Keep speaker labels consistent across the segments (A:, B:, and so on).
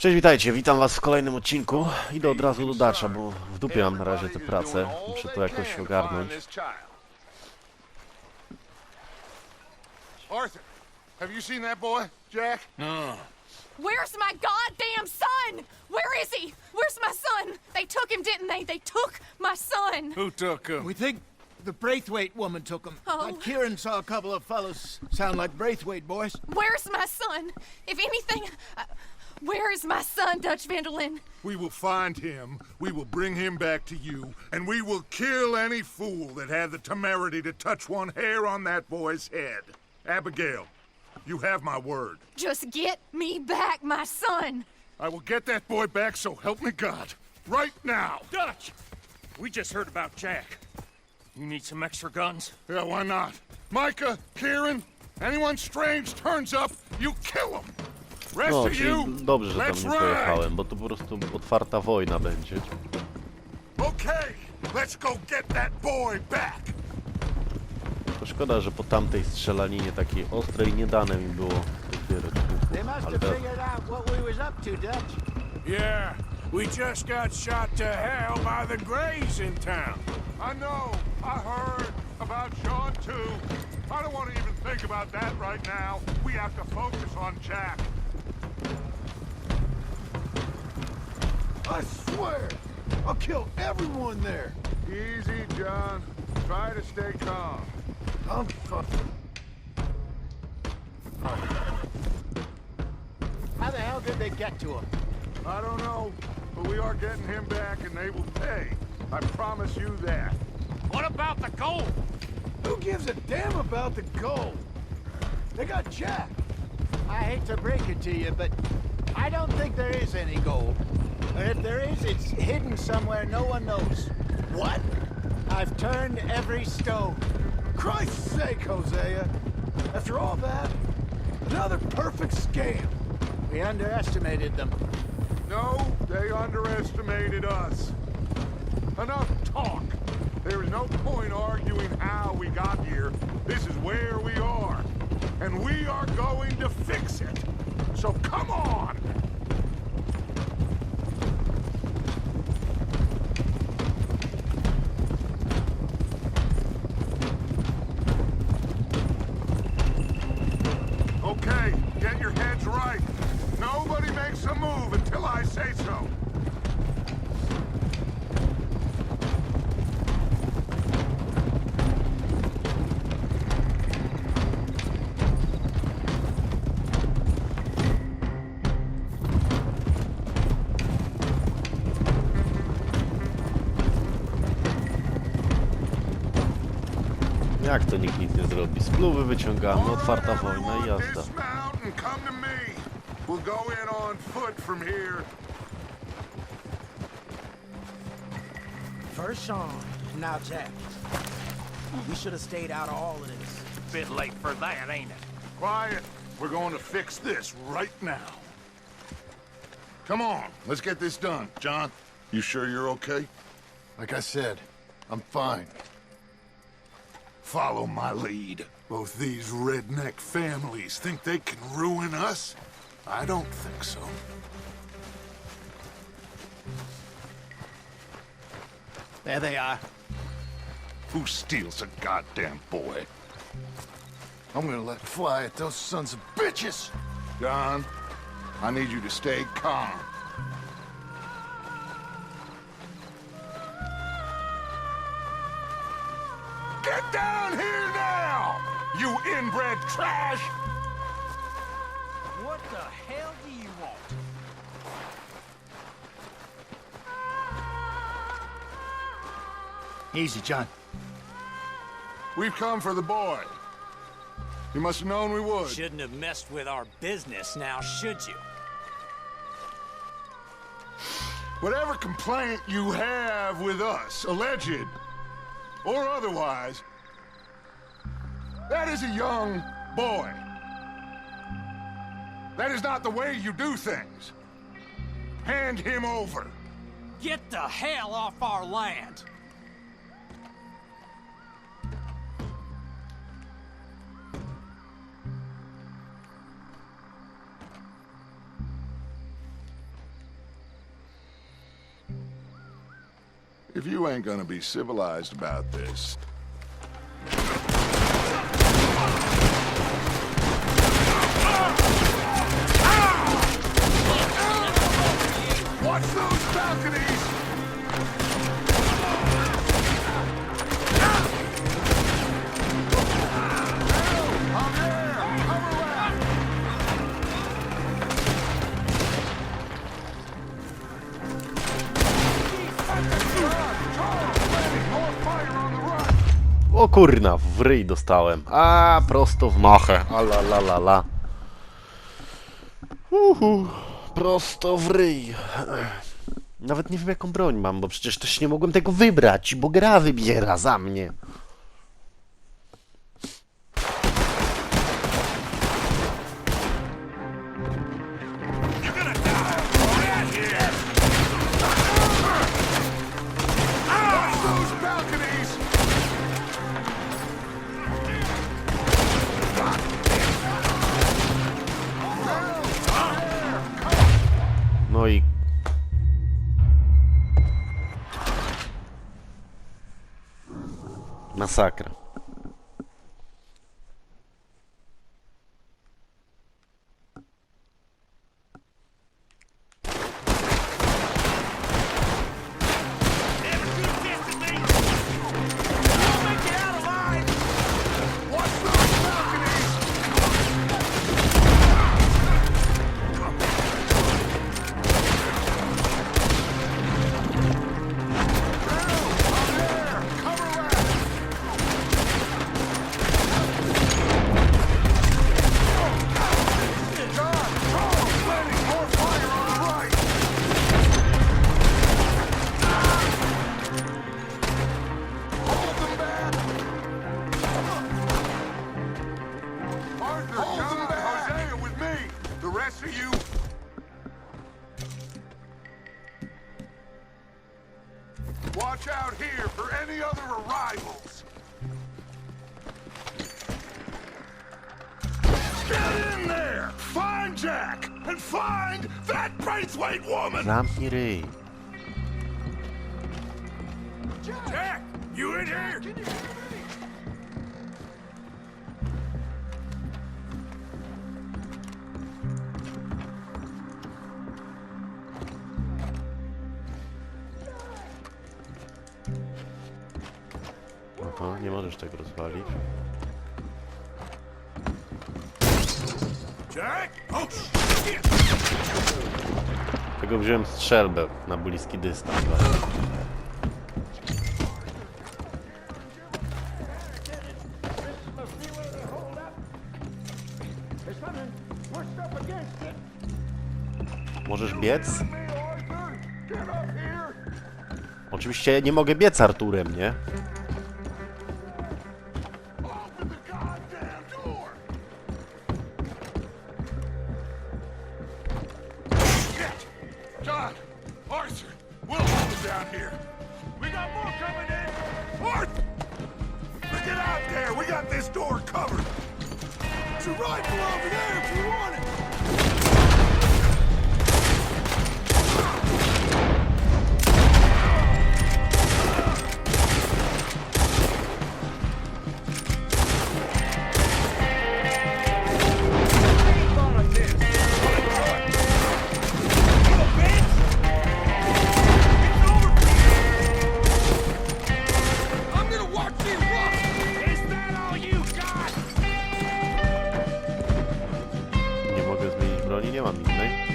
A: Cześć, witajcie, witam was w kolejnym odcinku. Idę od razu do Dacza, bo w dupie mam na razie tę pracę. Muszę to jakoś ogarnąć.
B: Arthur, have you seen that boy, Jack?
C: No.
D: Where's my goddamn son? Where is he? Where's my son? They took him, didn't they? They took my son.
C: Who took him?
E: We think the Braithwaite woman took him.
D: Oh.
E: Kieran saw a couple of fellows sound like Braithwaite boys.
D: Where's my son? If anything, where is my son, Dutch Vanderlyn?
B: We will find him, we will bring him back to you, and we will kill any fool that had the temerity to touch one hair on that boy's head. Abigail, you have my word.
D: Just get me back my son.
B: I will get that boy back, so help me God. Right now.
C: Dutch! We just heard about Jack. You need some extra guns?
B: Yeah, why not? Micah, Kieran, anyone strange turns up, you kill him. Rest
A: No,
B: of
A: czyli
B: you,
A: dobrze, że tam
B: let's
A: nie
B: ride.
A: pojechałem, bo to po prostu otwarta wojna będzie.
B: Okay, let's go get that boy back.
A: To szkoda, że po tamtej strzelaninie takiej ostrej nie dane mi było tych wiele
E: They must
A: ale
E: have
A: to...
E: figured out what we was up to, Dutch.
C: Yeah, we just got shot to hell by the Greys in town.
B: I know, I heard about Sean too. I don't want to even think about that right now. We have to focus on Jack.
F: I swear, I'll kill everyone there.
B: Easy, John. Try to stay calm.
F: I'm fucking.
E: How the hell did they get to him?
B: I don't know, but we are getting him back and they will pay. I promise you that.
C: What about the gold?
F: Who gives a damn about the gold? They got Jack.
E: I hate to break it to you, but I don't think there is any gold. Or if there is, it's hidden somewhere no one knows.
F: What?
E: I've turned every stone.
F: Christ's sake, Hosea. After all that, another perfect scam.
E: We underestimated them.
B: No, they underestimated us. Enough talk. There is no point arguing how we got here. This is where we are. And we are going to fix it. So come on! Okay, get your heads right. Nobody makes a move until I say so.
A: Jak to nikt nic nie zrobi? Spluwy wyciągamy, otwarta wojna i jazda.
B: Dismount and come to me. We'll go in on foot from here.
G: First Sean, now Jack. We should have stayed out of all of this.
C: Bit late for that, ain't it?
B: Quiet. We're going to fix this right now. Come on, let's get this done. John, you sure you're okay?
F: Like I said, I'm fine.
B: Follow my lead. Both these redneck families think they can ruin us? I don't think so.
E: There they are.
B: Who steals a goddamn boy?
F: I'm gonna let fly at those sons of bitches.
B: John, I need you to stay calm. Get down here now, you inbred trash!
G: What the hell do you want?
E: Easy, John.
B: We've come for the boy. You must have known we would.
G: Shouldn't have messed with our business now, should you?
B: Whatever complaint you have with us, alleged or otherwise, that is a young boy. That is not the way you do things. Hand him over.
G: Get the hell off our land!
B: If you ain't gonna be civilized about this... Watch those balconies!
A: O kurna, w ryj dostałem. A, prosto w machę. Ala la la la. Prosto w ryj. Nawet nie wiem jaką broń mam, bo przecież też nie mogłem tego wybrać, bo gra wybiera za mnie. No i... masakra.
B: Watch out here for any other arrivals. Get in there! Find Jack! And find that Braithwaite woman!
A: Zamknij ryj.
C: Jack, you in here?
A: Aha, nie możesz tego rozwalić.
C: Jack? Oh, shit!
A: Tego wziąłem strzelbę na bliski dystans. Możesz biec? Oczywiście nie mogę biec Arturem, nie?
B: John! Arthur! We'll hold it down here. We got more coming in! Arthur! Get out there! We got this door covered!
F: There's a rifle over there if you want it.
A: Nie mogę zmienić broni, nie mam innej.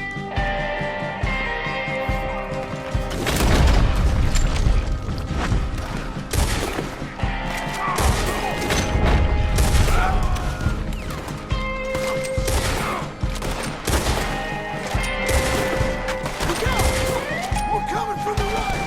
F: We're coming from the right.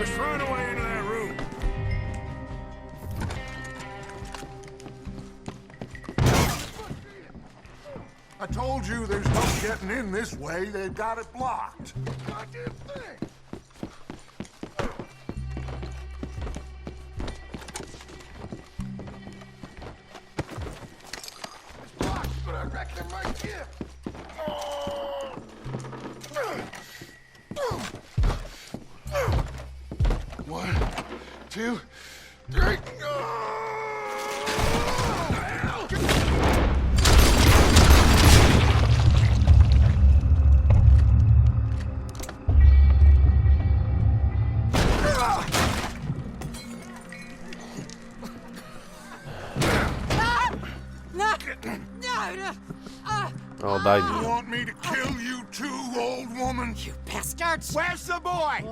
C: Let's run away into that room.
B: I told you there's no getting in this way. They've got it blocked. Goddamn thing! It's blocked, but I reckon it might get. One, two, three.
A: O, daj
B: You
A: mi.
B: want me to kill you too, old woman?
H: You bastards!
E: Where's the boy?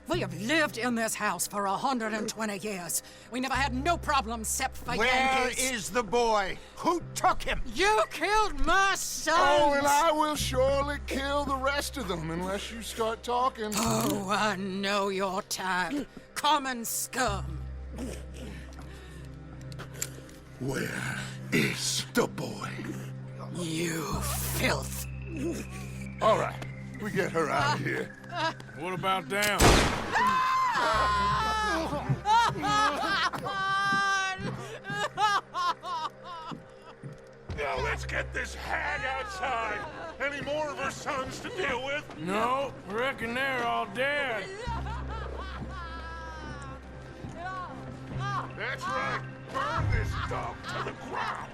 H: We have lived in this house for 120 years. We never had no problems except for
E: Where
H: Yankees.
E: is the boy? Who took him?
H: You killed my son!
B: Oh, and I will surely kill the rest of them unless you start talking.
H: Oh, I know your type. Common scum.
B: Where is the boy?
H: You filth.
B: All right, we get her out of here.
C: What about down?
B: Now let's get this hag outside. Any more of her sons to deal with?
C: No, I reckon they're all dead.
B: That's right. Burn this dog to the ground.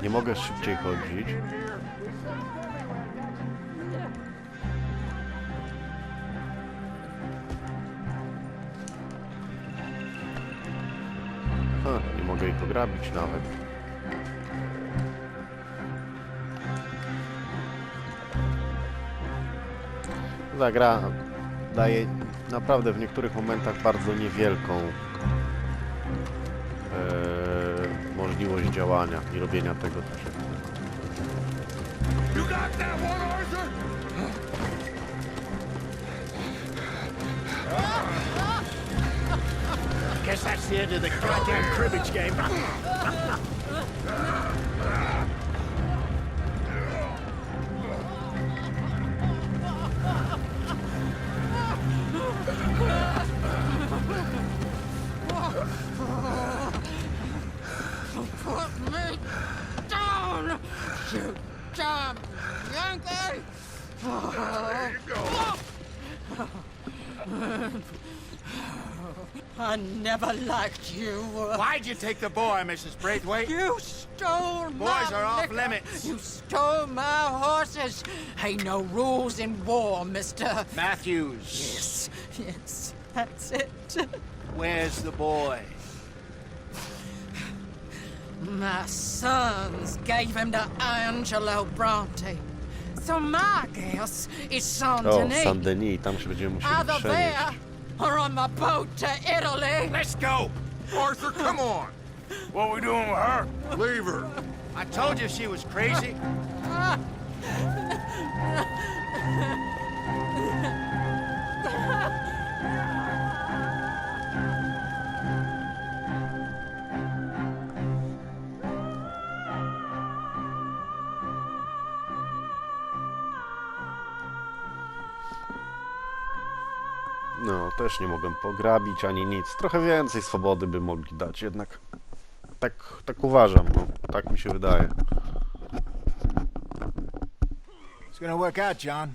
A: Nie mogę szybciej chodzić. Nie mogę jej pograbić nawet. Ta gra daje naprawdę w niektórych momentach bardzo niewielką możliwość działania i robienia tego też.
B: You got that one, Arthur?
E: Guess that's the end of the goddamn cribbage game.
H: Put me down! You damn Yankee!
B: There you go.
H: I never liked you.
E: Why'd you take the boy, Mrs. Braithwaite?
H: You stole my
E: Boys are off
H: liquor.
E: limits.
H: You stole my horses. Ain't no rules in war, mister.
E: Matthews.
H: Yes, that's it.
E: Where's the boy?
H: My sons gave him to Angelo Bronte. So my guess is Saint
A: O,
H: Denis.
A: Saint Denis, tam się będziemy musieli
H: Either there
A: przenieść.
H: or on my boat to Italy.
E: Let's go.
B: Arthur, come on.
C: What we doing with her?
B: Leave her.
E: I told you she was crazy.
A: No, też nie mogłem pograbić ani nic. Trochę więcej swobody by mogli dać, jednak tak uważam, no. Tak mi się wydaje.
E: It's gonna work out, John.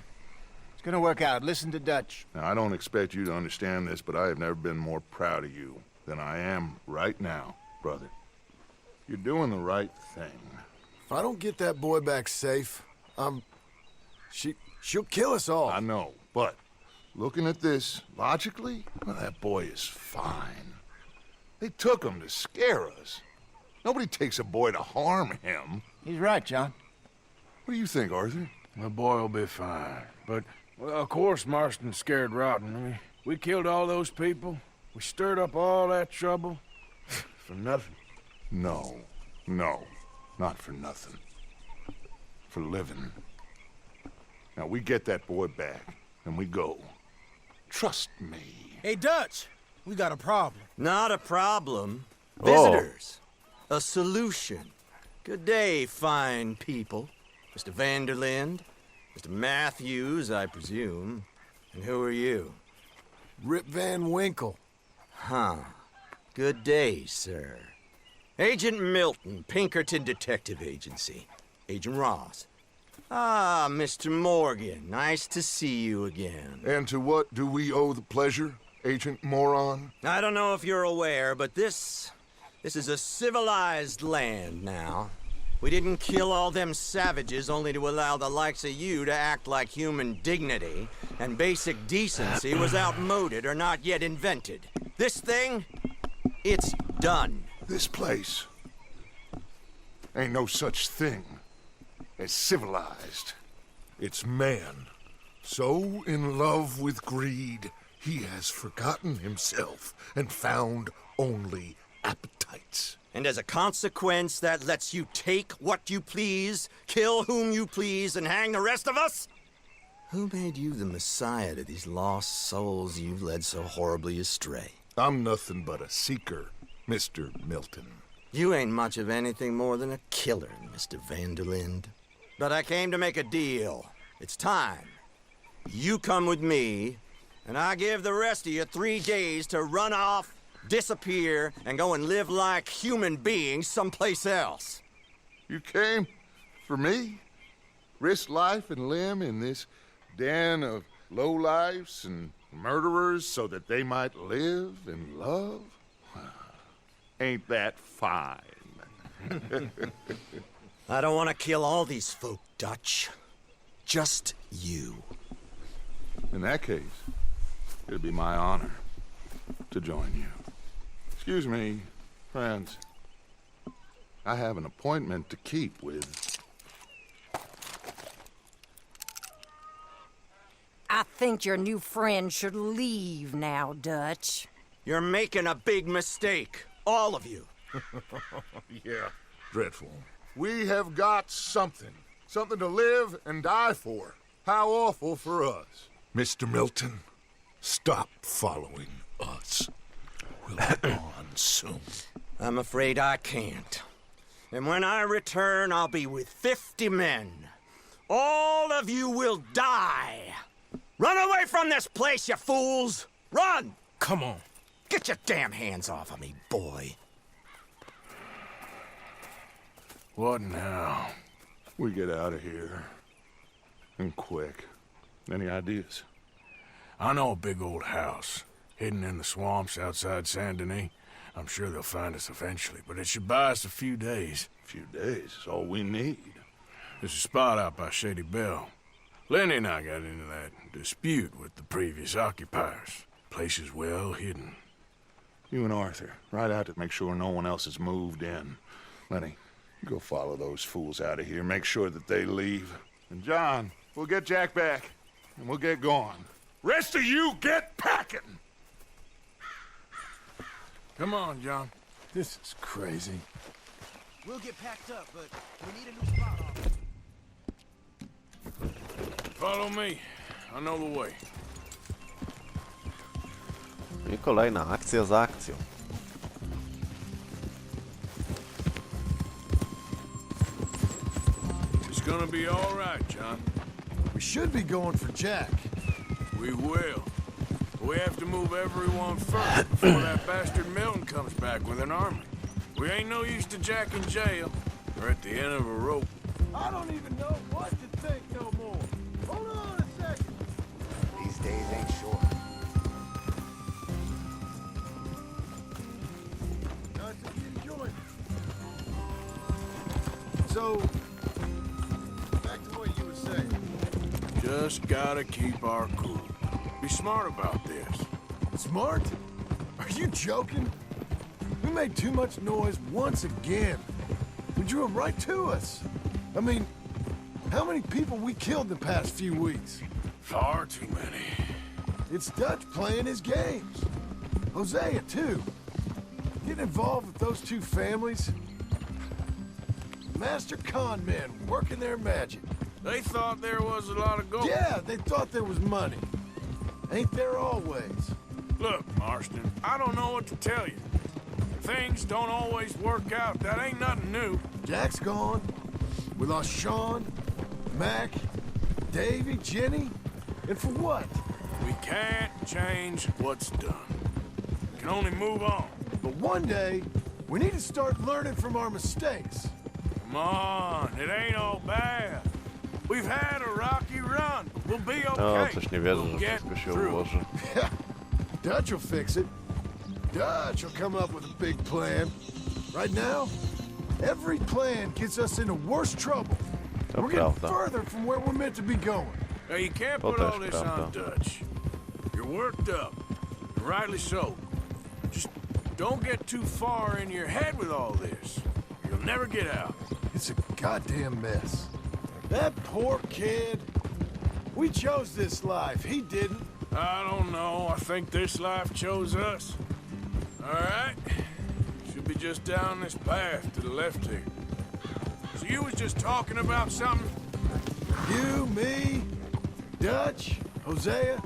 E: It's gonna work out. Listen to Dutch.
B: Now, I don't expect you to understand this, but I have never been more proud of you than I am right now, brother. You're doing the right thing.
F: If I don't get that boy back safe, she'll kill us all.
B: I know, but looking at this logically, well, that boy is fine. They took him to scare us. Nobody takes a boy to harm him.
E: He's right, John.
B: What do you think, Arthur?
C: The boy will be fine. But, well, of course Marston's scared rotten. I mean, we killed all those people. We stirred up all that trouble. For nothing.
B: No, not for nothing. For living. Now, we get that boy back, and we go.
F: Trust me.
G: Hey, Dutch, we got a problem.
I: Not a problem. Visitors. A solution. Good day, fine people. Mr. Vanderlind, Mr. Matthews, I presume. And who are you?
F: Rip Van Winkle.
I: Huh. Good day, sir. Agent Milton, Pinkerton Detective Agency. Agent Ross. Ah, Mr. Morgan, nice to see you again.
F: And to what do we owe the pleasure, Agent Moron?
I: I don't know if you're aware, but this is a civilized land now. We didn't kill all them savages only to allow the likes of you to act like human dignity, and basic decency was outmoded or not yet invented. This thing, it's done.
F: This place ain't no such thing as civilized. It's man, so in love with greed, he has forgotten himself and found only appetites.
I: And as a consequence, that lets you take what you please, kill whom you please, and hang the rest of us? Who made you the messiah to these lost souls you've led so horribly astray?
F: I'm nothing but a seeker, Mr. Milton.
I: You ain't much of anything more than a killer, Mr. Vanderlind. But I came to make a deal. It's time. You come with me, and I give the rest of you 3 days to run off, disappear, and go and live like human beings someplace else.
F: You came for me? Risk life and limb in this den of lowlifes and murderers so that they might live and love? Ain't that fine?
I: I don't want to kill all these folk, Dutch. Just you.
F: In that case, it'd be my honor to join you. Excuse me, friends. I have an appointment to keep with...
J: I think your new friend should leave now, Dutch.
I: You're making a big mistake. All of you.
F: Yeah, dreadful. We have got something. Something to live and die for. How awful for us. Mr. Milton, stop following us. We'll be on soon.
I: I'm afraid I can't. And when I return, I'll be with 50 men. All of you will die. Run away from this place, you fools! Run!
G: Come on.
I: Get your damn hands off of me, boy.
C: What now?
F: We get out of here. And quick. Any ideas?
C: I know a big old house, hidden in the swamps outside Saint Denis. I'm sure they'll find us eventually, but it should buy us a few days.
F: A few days is all we need.
C: There's a spot out by Shady Bell. Lenny and I got into that dispute with the previous occupiers. Place is well hidden.
F: You and Arthur, ride out to make sure no one else has moved in. Lenny, go follow those fools out of here. Make sure that they leave. And John, we'll get Jack back, and we'll get going. Rest of you, get packing!
C: Come on, John.
F: This is crazy.
G: We'll get packed up, but we need a new spot on.
C: Follow me. I know the way.
A: I kolejna akcja za akcją.
C: It's gonna be all right, John.
F: We should be going for Jack.
C: We will. We have to move everyone first before that bastard Milton comes back with an army. We ain't no use to Jack in jail or at the end of a rope.
F: I don't even know what to think no more. Hold on a second.
E: These days ain't short.
F: Nice of you to join. So, back to what you were saying.
C: Just gotta keep our cool. Be smart about this.
F: Smart? Are you joking? We made too much noise once again. We drew them right to us. I mean, how many people we killed the past few weeks?
C: Far too many.
F: It's Dutch playing his games. Hosea, too. Getting involved with those two families. Master con men working their magic.
C: They thought there was a lot of gold.
F: Yeah, they thought there was money.
K: Ain't there always?
C: Look, Marston, I don't know what to tell you. Things don't always work out. That ain't nothing new.
K: Jack's gone. We lost Sean, Mac, Davy, Jenny. And for what?
C: We can't change what's done. We can only move on.
K: But one day, we need to start learning from our mistakes.
C: Come on, it ain't all bad. We've had a rocky run. We'll be okay.
A: O, coś nie wierzę,
C: We'll
A: że
C: get
A: wszystko się
C: through.
A: ułoży.
K: Dutch will fix it. Dutch will come up with a big plan. Right now, every plan gets us into worse trouble.
A: To
K: We're getting
A: prawda.
K: further from where we're meant to be going.
C: Hey, you can't
A: To
C: put all
A: też
C: this on
A: prawda.
C: Dutch. You're worked up, and rightly so. Just don't get too far in your head with all this. You'll never get out.
K: It's a goddamn mess. That poor kid. We chose this life. He didn't.
C: I don't know. I think this life chose us. All right. Should be just down this path to the left here. So you was just talking about something?
K: You, me, Dutch, Hosea.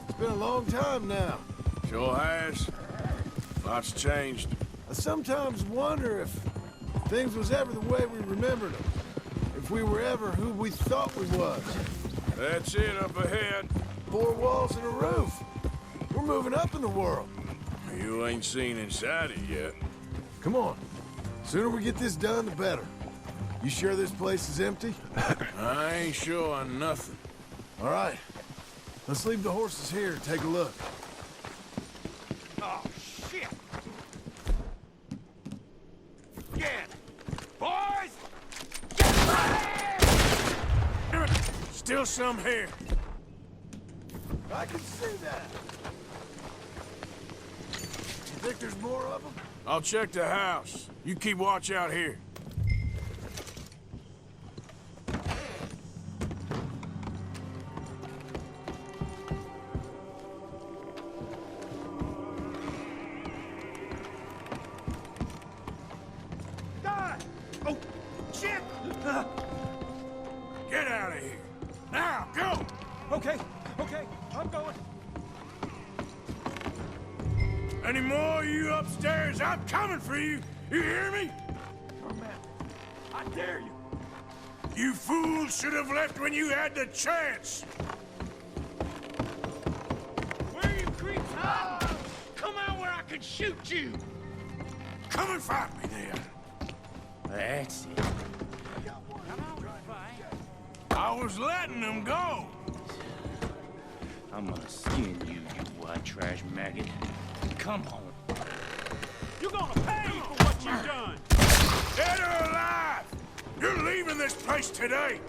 K: It's been a long time now.
C: Sure has. Lots changed.
K: I sometimes wonder if things was ever the way we remembered them. If we were ever who we thought we was.
C: That's it up ahead.
K: 4 walls and a roof. We're moving up in the world.
C: You ain't seen inside it yet.
K: Come on. Sooner we get this done, the better. You sure this place is empty?
C: I ain't sure on nothing.
K: All right. Let's leave the horses here and take a look.
E: Oh, shit! Get! Boys!
C: Still some here.
K: I can see that. You think there's more of them?
C: I'll check the house. You keep watch out here.
E: Oh, shit!
C: Get out of here. Now, go!
E: Okay, I'm going.
C: Any more of you upstairs? I'm coming for you. You hear me?
E: Oh, man. I dare you.
C: You fools should have left when you had the chance.
E: Where are you creeps hiding? Come out where I can shoot you.
C: Come and fight me then.
E: That's it.
C: I was letting them go.
L: I'm gonna skin you, you white trash maggot. Come on.
E: You're gonna pay for what you've done.
C: Dead or alive, you're leaving this place today.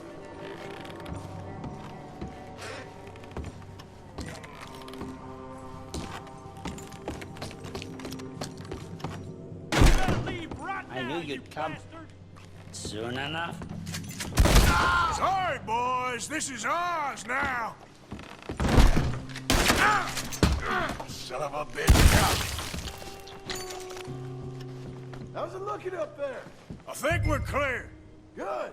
E: You better leave right now,
L: I knew you'd come.
E: bastard.
L: Soon enough.
C: Sorry, boys. This is ours now. Son of a bitch.
K: How's it looking up there?
C: I think we're clear.
K: Good.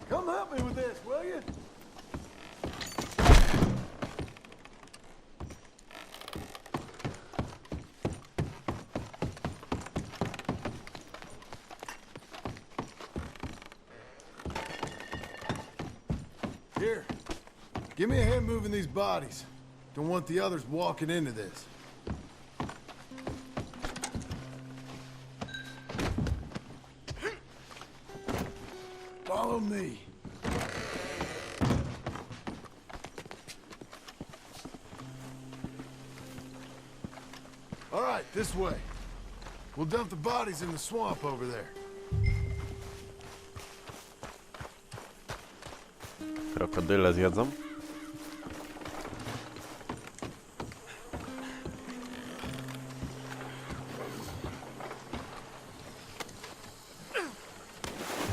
K: Come help me with this, will you? Here. Give me a hand moving these bodies. Don't want the others walking into this. Follow me. All right, this way. We'll dump the bodies in the swamp over there.
A: Krokodyle zjedzą?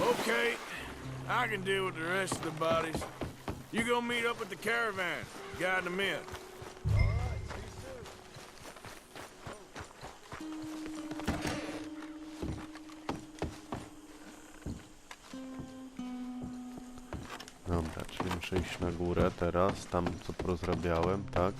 C: Okay, I can deal with the rest of the bodies. You go meet up with the caravan, guide them in.
A: Dobra, czyli Muszę iść na górę teraz, tam co porozrabiałem, tak?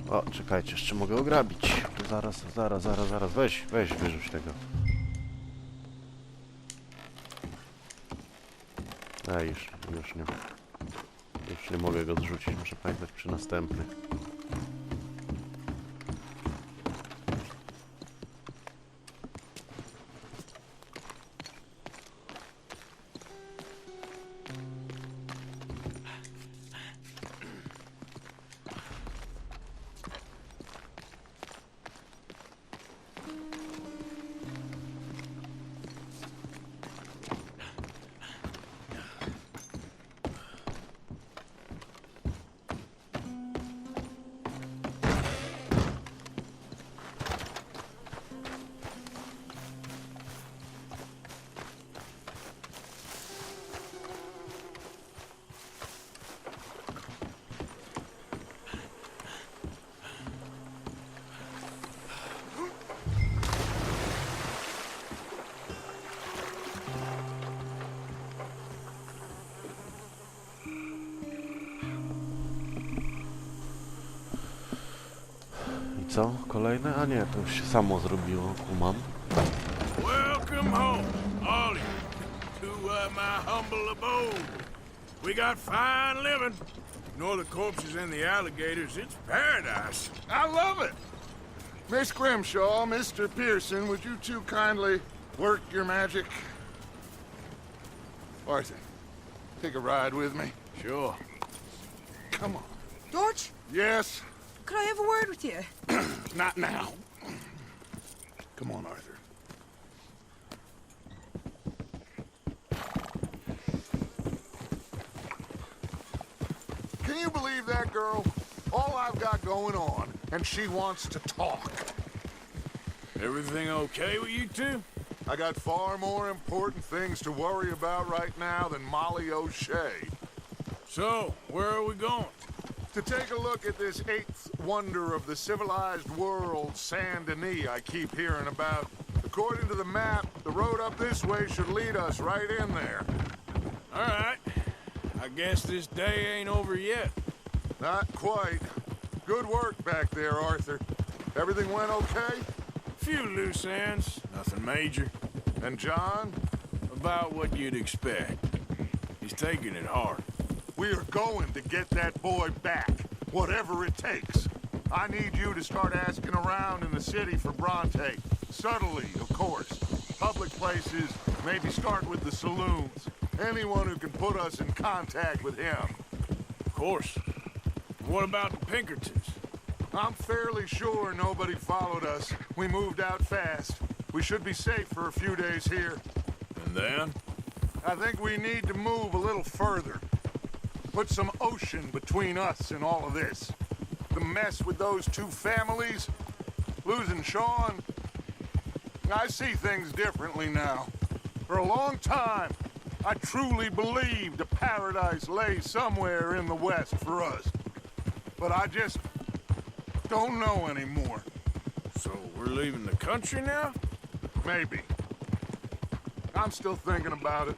A: O, czekajcie, jeszcze mogę ograbić. To zaraz, weź, wyrzuć tego. Już nie mogę go zrzucić, muszę pamiętać przy następnych. Co? Kolejne? A nie, to już się samo zrobiło, kumam.
C: Welcome home, all of you, to my humble abode. We got fine living. Ignore the corpses and the alligators. It's paradise.
F: I love it! Miss Grimshaw, Mr. Pearson, would you two kindly work your magic? Arthur, take a ride with me.
C: Sure.
F: Come on.
M: George,
F: Yes?
M: could I have a word with you?
F: Not now. Come on, Arthur. Can you believe that girl? All I've got going on, and she wants to talk.
C: Everything okay with you two?
F: I got far more important things to worry about right now than Molly O'Shea.
C: So, where are we going?
F: To take a look at this eighth wonder of the civilized world, Saint Denis, I keep hearing about. According to the map, the road up this way should lead us right in there.
C: All right. I guess this day ain't over yet.
F: Not quite. Good work back there, Arthur. Everything went okay?
C: Few loose ends, nothing major.
F: And John?
C: About what you'd expect. He's taking it hard.
F: We are going to get that boy back, whatever it takes. I need you to start asking around in the city for Bronte. Subtly, of course. Public places, maybe start with the saloons. Anyone who can put us in contact with him.
C: Of course. What about the Pinkertons?
F: I'm fairly sure nobody followed us. We moved out fast. We should be safe for a few days here.
C: And then?
F: I think we need to move a little further. Put some ocean between us and all of this. The mess with those two families, losing Sean. I see things differently now. For a long time, I truly believed a paradise lay somewhere in the West for us. But I just don't know anymore.
C: So we're leaving the country now?
F: Maybe. I'm still thinking about it.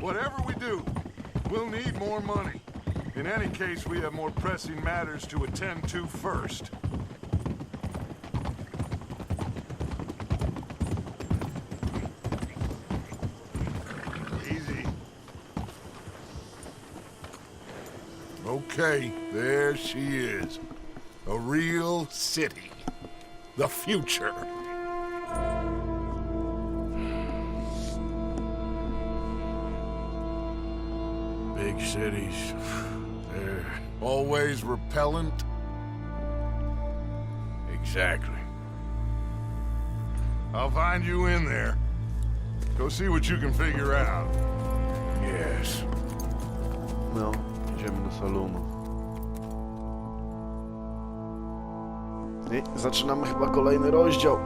F: Whatever we do, we'll need more money. In any case, we have more pressing matters to attend to first. Easy. Okay, there she is. A real city. The future.
C: Big cities. They're
F: always repellent.
C: Exactly.
F: I'll find you in there. Go see what you can figure out.
C: Yes.
A: No, idziemy do salonu. I zaczynamy chyba kolejny rozdział.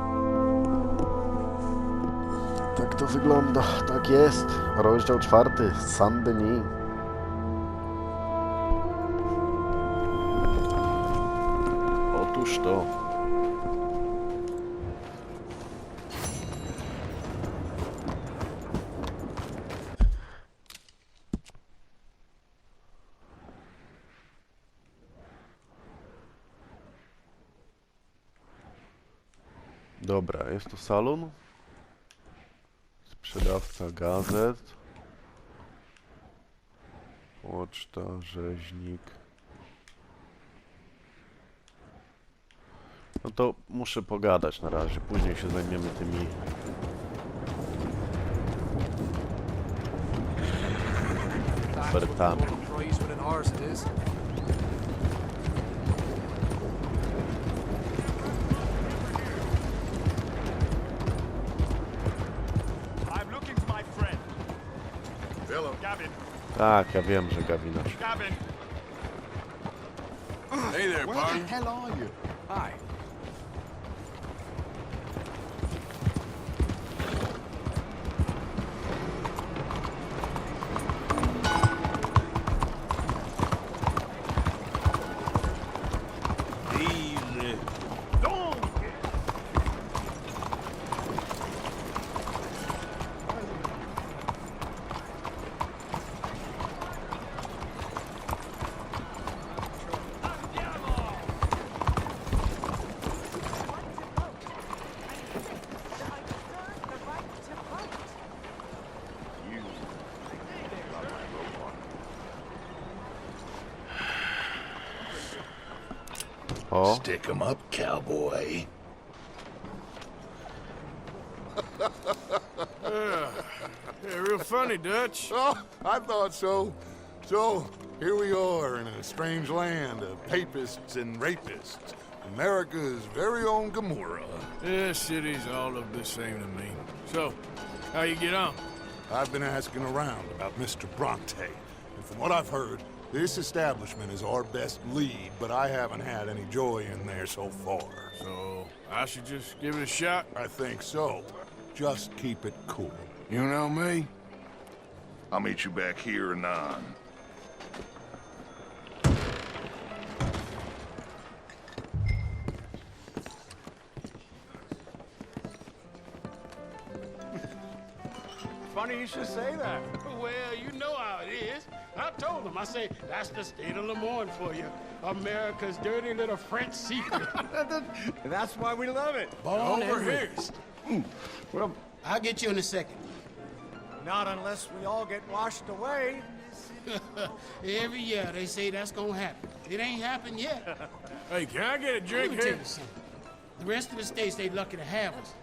A: Tak to wygląda, tak jest. Rozdział 4, Saint Denis. Otóż to. Dobra, jest tu salon. Sprzedawca gazet. Poczta, rzeźnik. No to muszę pogadać na razie, później się zajmiemy tymi... ofertami. Tak, ja wiem, że Gawinasz.
C: Hey there,
K: Where
C: partner.
K: the hell are you?
G: Hi.
C: Easy.
A: O,
F: Stick 'em up, cowboy.
C: Yeah, real funny, Dutch.
F: Oh, I thought so. So, here we are in a strange land of papists and rapists. America's very own Gomorrah.
C: This city's all look the same to me. So, how you get on?
F: I've been asking around about Mr. Bronte, and from what I've heard, this establishment is our best lead, but I haven't had any joy in there so far.
C: So, I should just give it a shot?
F: I think so. Just keep it cool.
C: You know me?
B: I'll meet you back here anon.
E: Funny you should say that.
N: Well, you know how it is. I told them. I say, that's the state of Lemoyne for you. America's dirty little French secret.
E: That's why we love it.
N: Born
C: Over
N: and
C: here.
N: raised.
E: Well,
N: I'll get you in a second.
E: not unless we all get washed away.
N: Every year they say that's gonna happen. It ain't happened yet.
C: Hey, can I get a
N: Let
C: drink
N: me tell
C: here?
N: you something. The rest of the states, they lucky to have us.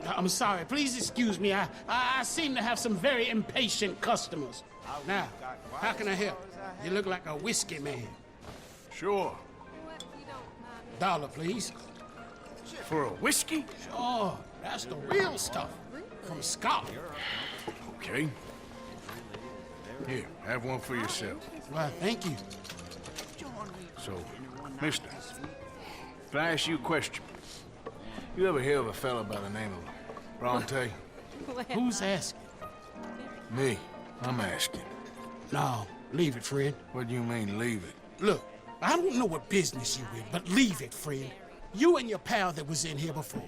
N: I'm sorry. Please excuse me. I seem to have some very impatient customers. Now, how can I help? You look like a whiskey man.
C: Sure.
N: $1, please.
C: For a whiskey?
N: Sure. That's the real stuff. From Scotland.
C: Okay. Here, have one for yourself.
N: Well, thank you.
C: So, mister, can I ask you a question? You ever hear of a fella by the name of Bronte?
N: Who's asking?
C: Me. I'm asking.
N: No, leave it, friend.
C: What do you mean, leave it?
N: Look, I don't know what business you in, but leave it, friend. You and your pal that was in here before.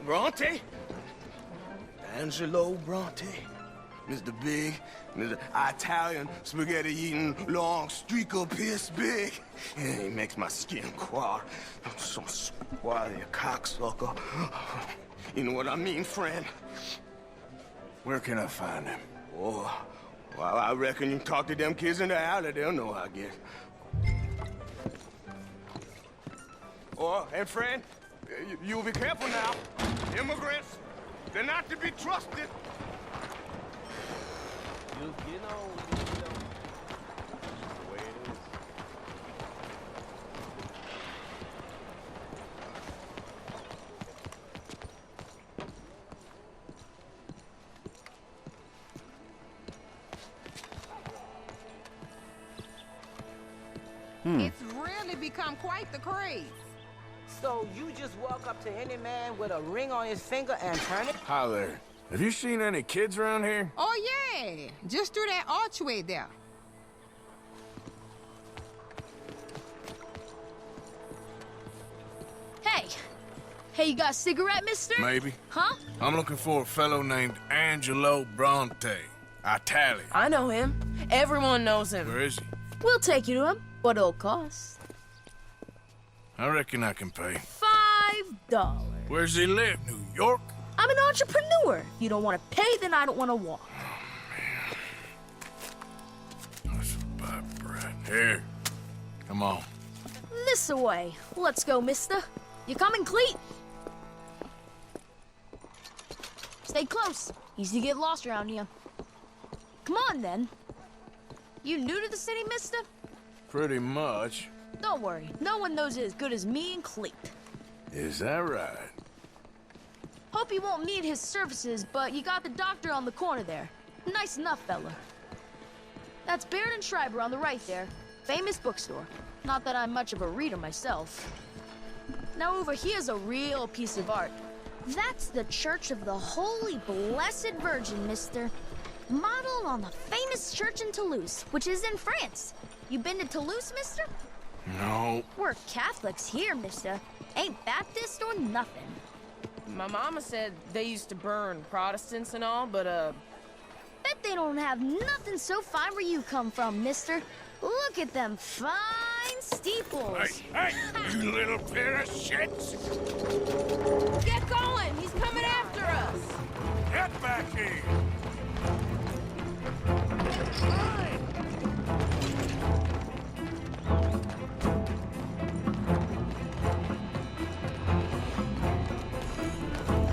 I: Bronte? Angelo Bronte. Mr. Big, Mr. Italian spaghetti-eating, long streaker piss big. Yeah, he makes my skin crawl. I'm so squally a cocksucker. You know what I mean, friend?
C: Where can I find him?
I: Oh, well, I reckon you talk to them kids in the alley, they'll know, I guess. Oh, and friend, you'll be careful now. Immigrants, they're not to be trusted. You know. The way it is.
M: It's really become quite the craze.
G: So you just walk up to any man with a ring on his finger and turn it?
C: Hi there. Have you seen any kids around here?
M: Oh, yeah. Just through that archway there.
O: Hey, you got a cigarette, mister?
C: Maybe.
O: Huh?
C: I'm looking for a fellow named Angelo Bronte. Italian.
H: I know him. Everyone knows him.
C: Where is he?
O: We'll take you to him. What it'll cost?
C: I reckon I can pay.
O: $5.
C: Where's he live? New York?
O: I'm an entrepreneur. If you don't want to pay, then I don't want to walk.
C: That's about bread. Here. Come on.
O: This away. Let's go, mister. You coming, Cleet? Stay close. Easy to get lost around here. Come on, then. You new to the city, mister?
C: Pretty much.
O: Don't worry. No one knows it as good as me and Cleet.
C: Is that right?
O: Hope you won't need his services, but you got the doctor on the corner there. Nice enough, fella. That's Baird and Schreiber on the right there. Famous bookstore. Not that I'm much of a reader myself. Now over here's a real piece of art. That's the Church of the Holy Blessed Virgin, mister. Modeled on the famous church in Toulouse, which is in France. You been to Toulouse, mister?
C: No.
O: We're Catholics here, mister. Ain't Baptist or nothing.
H: My mama said they used to burn Protestants and all, but,
O: Bet they don't have nothing so fine where you come from, mister. Look at them fine steeples.
C: Hey, you little pair of shits!
H: Get going! He's coming after us!
C: Get back here!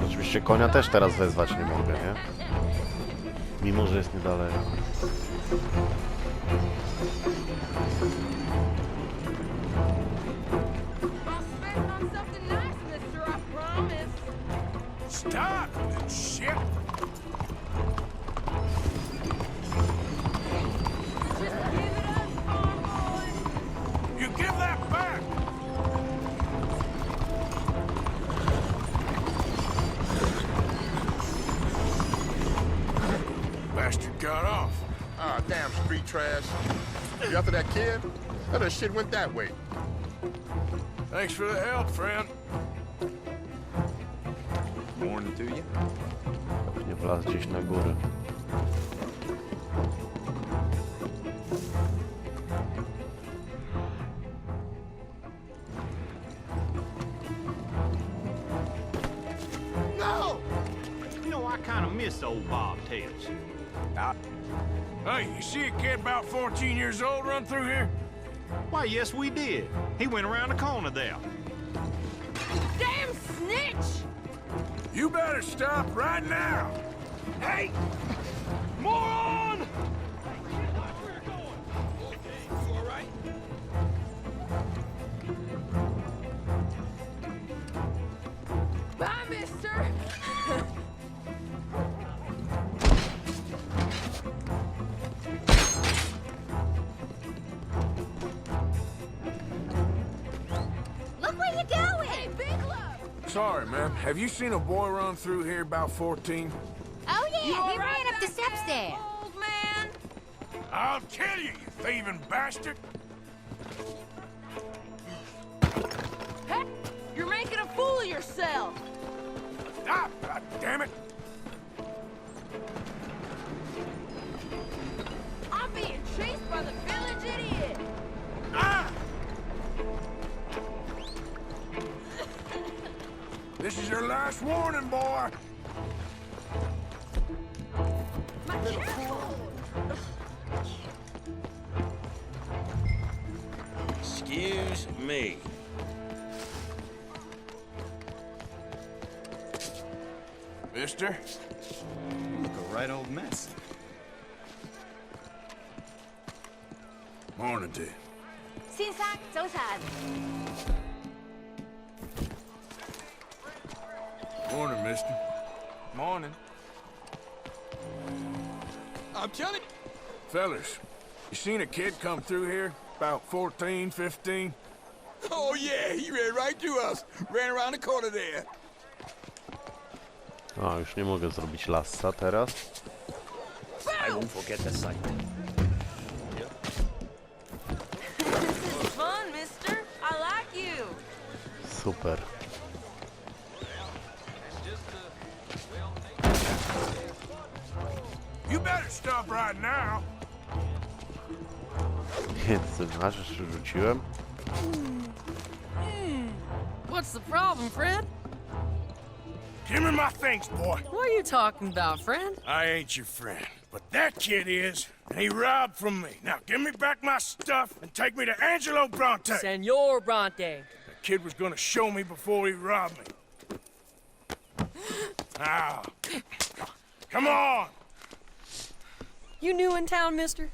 A: Oczywiście konia też teraz wezwać nie mogę, nie? Mimo, że jest niedaleko.
C: Stop, shit! You give that back! Bastard got off.
F: Ah, damn street trash. You after that kid? That shit went that way.
C: Thanks for the help, friend.
L: Morning to you.
A: Nie wlazł gdzieś na górę.
L: No! You know, I kind of miss old bobtails.
C: Hey, you see a kid about 14 years old run through here?
L: Why, yes, we did. He went around the corner there.
H: Damn snitch!
C: You better stop right now! Hey! Moron!
H: Bye, mister!
O: Look where you're going!
H: Hey, Big Love!
C: Sorry, man. Have you seen a boy run through here about 14?
O: Oh, yeah,
H: You
O: he
H: all right
O: ran up the
H: back
O: steps there.
H: Old man!
C: I'll kill you, you thieving bastard!
H: Hey, you're making a fool of yourself!
C: Stop! God damn it!
H: I'm being chased by the village idiot!
C: Ah! This is your last warning, boy!
L: Excuse me.
C: Mister?
L: You look a right old mess.
C: Morning to you.
O: 先生，早晨。
C: Morning, mister.
I: Morning.
C: I'm telling you. Fellas, you seen a kid come through here? About 14, 15?
P: Oh, yeah, he ran right to us. Ran around the corner there.
A: A, już nie mogę zrobić lassa teraz.
L: I won't forget the sight.
H: This is fun, mister. I like you.
A: Super.
C: better stop right now.
A: Znasz, że rzuciłem?
H: What's the problem, friend?
C: Give me my things, boy.
H: What are you talking about, friend?
C: I ain't your friend, but that kid is, and he robbed from me. Now give me back my stuff and take me to Angelo Bronte.
Q: Senor Bronte.
C: The kid was gonna show me before he robbed me. Now, come on.
Q: You new in town, mister?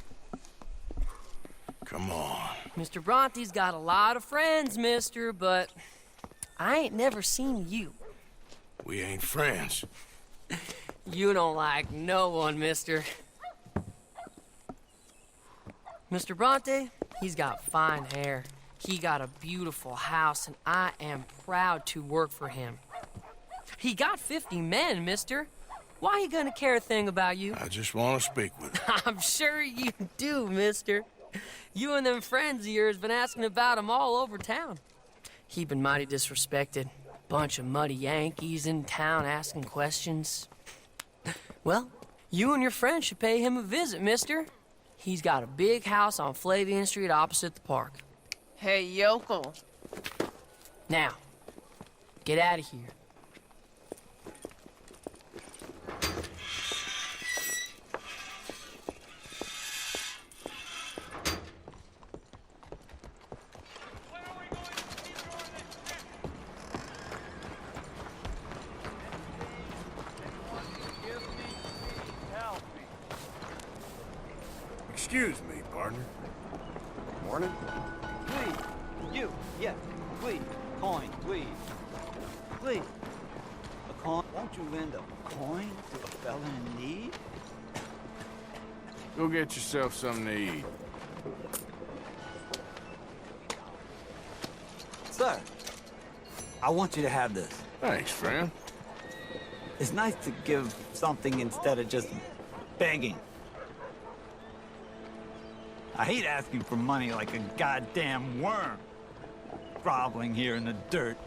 C: Come on.
Q: Mr. Bronte's got a lot of friends, mister, but I ain't never seen you.
C: We ain't friends.
Q: You don't like no one, mister. Mr. Bronte, he's got fine hair. He got a beautiful house, and I am proud to work for him. He got 50 men, mister. Why he gonna care a thing about you?
C: I just want to speak with him.
Q: I'm sure you do, mister. You and them friends of yours been asking about him all over town. He been mighty disrespected. Bunch of muddy Yankees in town asking questions. Well, you and your friend should pay him a visit, mister. He's got a big house on Flavian Street opposite the park.
H: Hey, yokel.
Q: Now, get out of here.
C: Excuse me, partner.
A: Morning.
R: Please, you, yes, please, coin, please. Please. A coin, won't you lend a coin to a fella in need?
C: Go get yourself something to eat.
R: Sir, I want you to have this.
C: Thanks, friend.
R: It's nice to give something instead of just begging. I hate asking for money like a goddamn worm, groveling here in the dirt.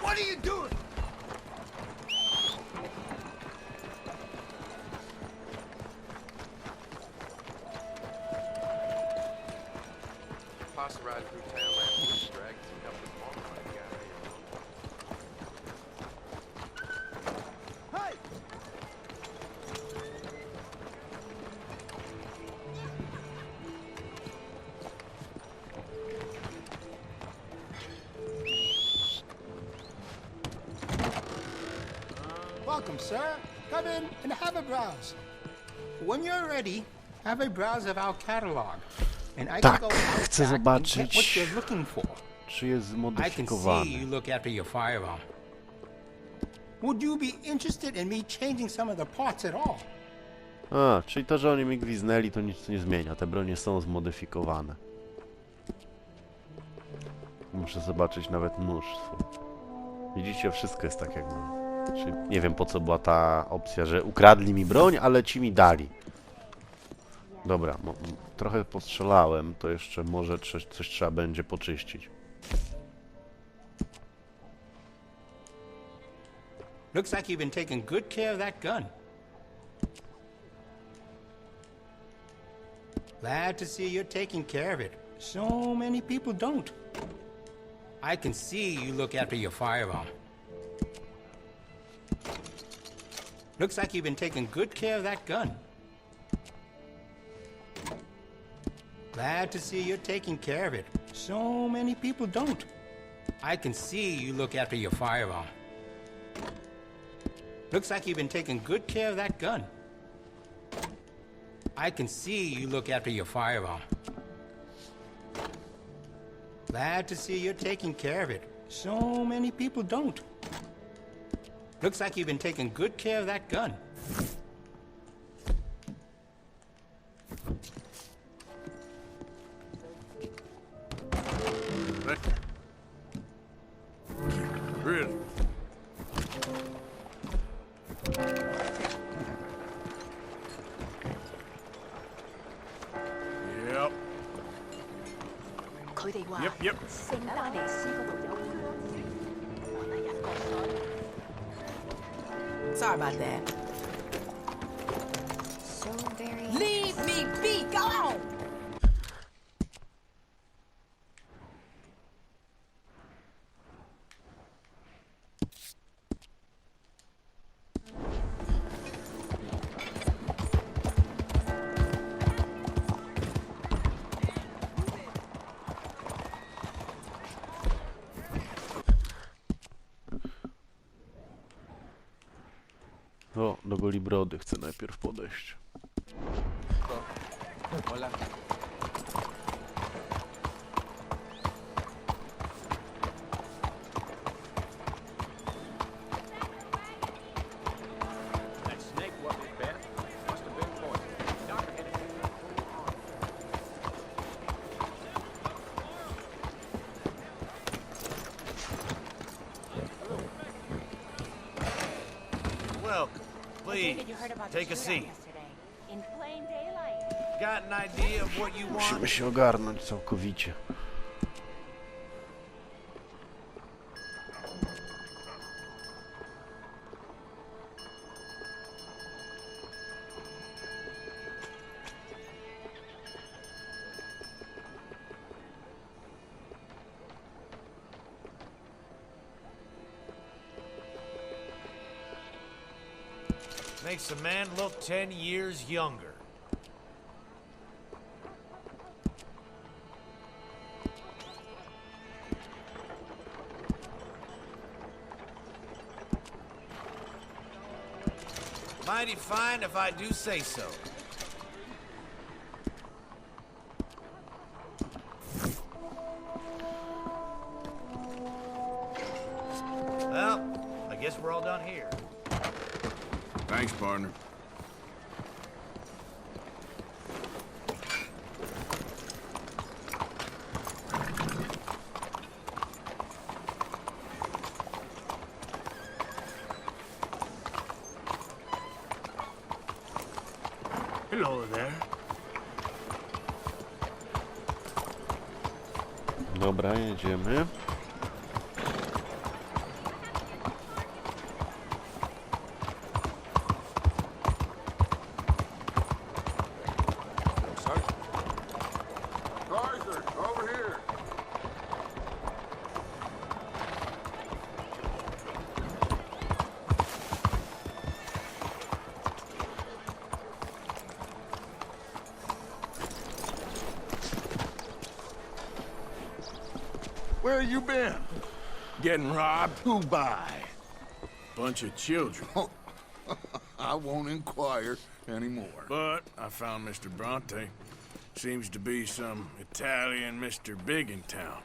E: What are you doing?
S: Pasta ride through town last week, dragged some couple of small money out of here.
E: Hey!
N: Welcome, sir. Come in and have a browse. When you're ready, have a browse of our catalog. And I
A: Tak,
N: can go out
A: chcę
N: back and
A: zobaczyć,
N: get what you're looking for.
A: czy jest
N: I can
A: zmodyfikowany.
N: see you look after your firearm. Would you be interested in me changing some of the parts at all?
A: A, czyli to, że oni mi gwiznęli, to nic nie zmienia. Te bronie są zmodyfikowane. Muszę zobaczyć nawet nóż swój. Widzicie, wszystko jest tak jak mam. Czyli nie wiem, po co była ta opcja, że ukradli mi broń, ale ci mi dali. Dobra, trochę postrzelałem, to jeszcze może coś trzeba będzie poczyścić.
N: Looks like you've been taking good care of that gun. Glad to see you're taking care of it. So many people don't. I can see you look after your firearm. Looks like you've been taking good care of that gun. Glad to see you're taking care of it. So many people don't. I can see you look after your firearm. Looks like you've been taking good care of that gun. I can see you look after your firearm. Glad to see you're taking care of it. So many people don't. Looks like you've been taking good care of that gun.
C: Really? Yep. Yep, yep.
H: Sorry about that.
J: So very...
H: Leave me be! Go on!
A: O, do goli brody chcę najpierw podejść.
S: Hola. That snake wasn't bad. Must have been poisoned. Doctor had it.
T: Welcome. Please, take a seat. Got an idea of what you want?
A: Musimy się ogarnąć całkowicie.
T: Makes a man look 10 years younger. Mighty fine if I do say so. Well, I guess we're all done here.
C: Thanks, partner.
N: Hello there.
A: Dobra, jedziemy.
B: Arthur, over here.
F: Where you been?
C: Getting robbed?
F: Who by?
C: Bunch of children.
F: I won't inquire anymore.
C: But I found Mr. Bronte. Seems to be some Italian Mr. Big in town.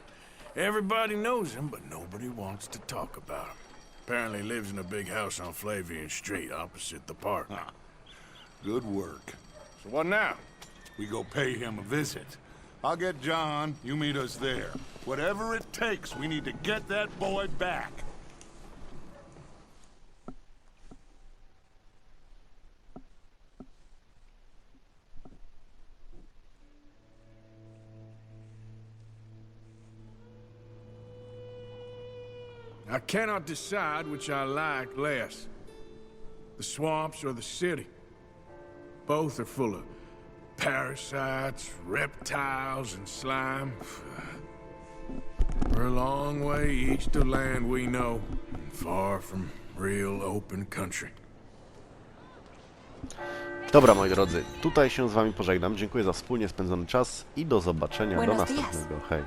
C: Everybody knows him, but nobody wants to talk about him. Apparently lives in a big house on Flavian Street, opposite the park.
F: Good work.
C: So what now?
F: We go pay him a visit. I'll get John, you meet us there. Whatever it takes, we need to get that boy back.
C: I cannot decide which I like less. The swamps or the city. Both are full of parasites, reptiles, and slime. We're a long way east of land we know, and far from real open country.
A: Dobra, moi drodzy, tutaj się z wami pożegnam. Dziękuję za wspólnie spędzony czas i do zobaczenia do
J: Buenos
A: następnego. Hej.